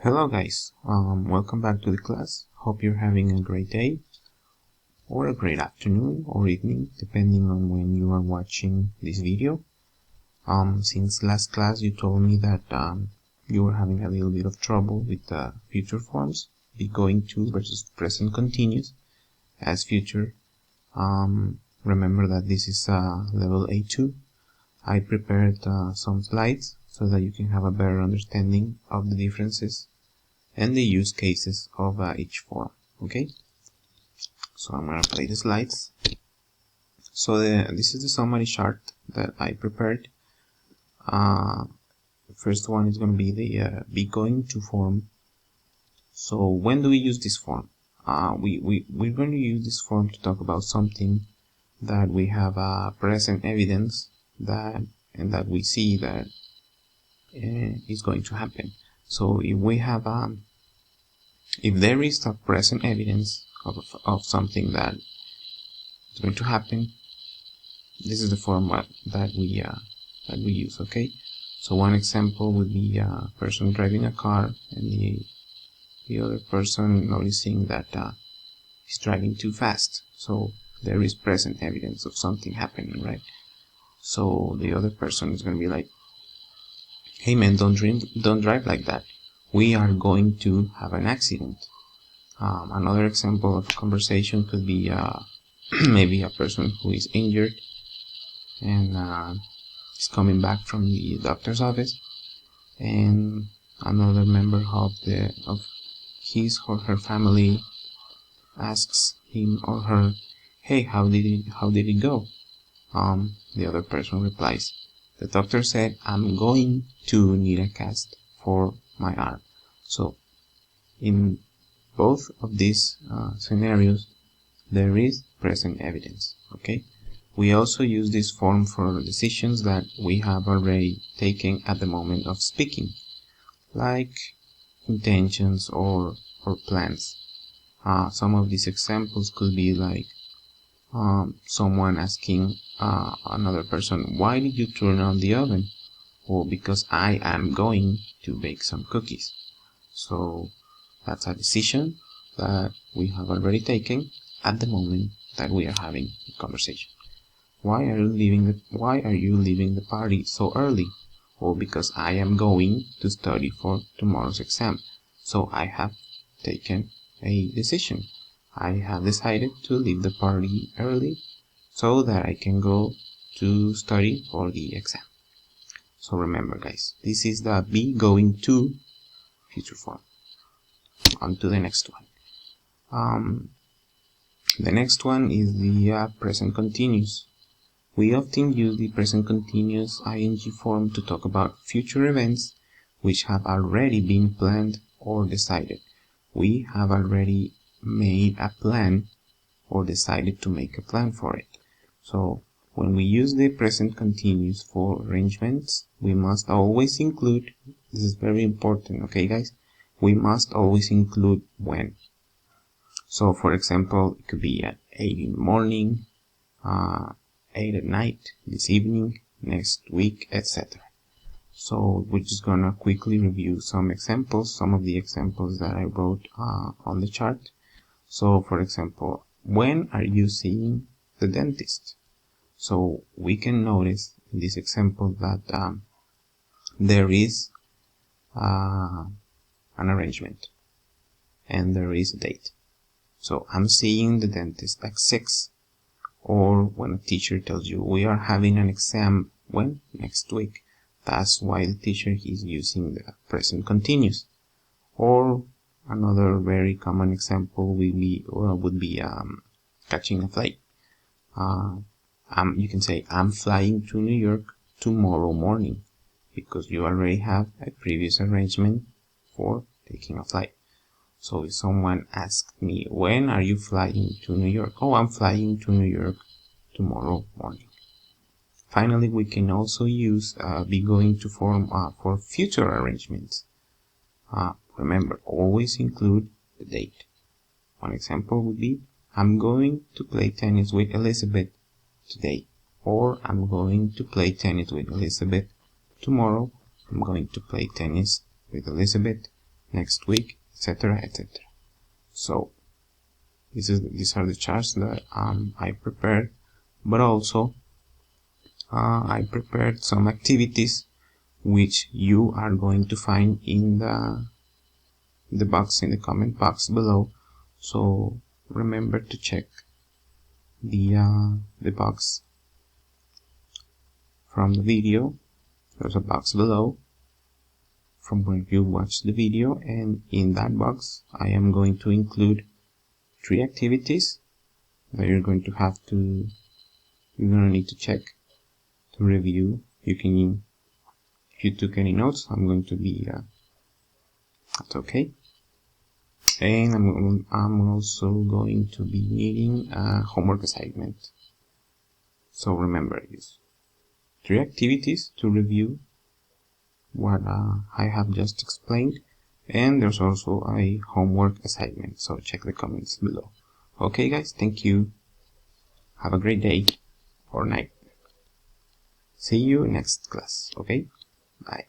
Hello guys, welcome back to the class. Hope you're having a great day or a great afternoon or evening depending on when you are watching this video. Since last class you told me that you were having a little bit of trouble with the future forms, be going to versus present continuous as future. Remember that this is level A2. I prepared some slides so that you can have a better understanding of the differences and the use cases of each form. Okay, so I'm gonna play the slides. So this is the summary chart that I prepared. The first one is going to be the be going to form. So when do we use this form? We're going to use this form to talk about something that we have present evidence that we see that is going to happen. So if we have if there is a present evidence of something that is going to happen, this is the format that we use. Okay, so one example would be a person driving a car and the other person noticing that he's driving too fast. So there is present evidence of something happening, right? So the other person is going to be like, "Hey man, don't drive like that. We are going to have an accident." Another example of a conversation could be maybe a person who is injured and is coming back from the doctor's office, and another member of his or her family asks him or her, "Hey, how did it go?" The other person replies, "The doctor said I'm going to need a cast for my arm." So in both of these scenarios there is present evidence. Okay, we also use this form for decisions that we have already taken at the moment of speaking, like intentions or plans. Some of these examples could be like someone asking another person, "Why did you turn on the oven?" Or "Because I am going to bake some cookies." So that's a decision that we have already taken at the moment that we are having a conversation. Why are you leaving the party so early? Or "Because I am going to study for tomorrow's exam." So I have taken a decision. I have decided to leave the party early so that I can go to study for the exam. So remember guys, this is the be going to future form. On to the next one. The next one is the present continuous. We often use the present continuous ing form to talk about future events which have already been planned or decided. We have already made a plan or decided to make a plan for it. So when we use the present continuous for arrangements, we must always include, this is very important, okay guys, we must always include when. So for example, it could be at 8 in the morning, 8 at night, this evening, next week, etc. So we're just gonna quickly review some examples, some of the examples that I wrote on the chart. So for example, when are you seeing the dentist? So we can notice in this example that there is an arrangement and there is a date. So I'm seeing the dentist at 6. Or when a teacher tells you we are having an exam when? Next week. That's why the teacher is using the present continuous. Or another very common example would be catching a flight. You can say I'm flying to New York tomorrow morning, because you already have a previous arrangement for taking a flight. So if someone asked me, "When are you flying to New York?" "Oh, I'm flying to New York tomorrow morning." Finally, we can also use be going to form for future arrangements. Remember, always include the date. One example would be, "I'm going to play tennis with Elizabeth today." Or "I'm going to play tennis with Elizabeth tomorrow." "I'm going to play tennis with Elizabeth next week, etc., etc. So these are the charts that I prepared, but also I prepared some activities which you are going to find in the box, in the comment box below. So remember to check the box from the video. There's a box below from where you watch the video, and in that box I am going to include 3 activities that you're going to need to check to review. You can, if you took any notes, I'm going to be that's okay. And I'm also going to be needing a homework assignment. So remember this: 3 activities to review what I have just explained, and there's also a homework assignment. So check the comments below. Okay guys, thank you. Have a great day or night. See you next class. Okay, bye.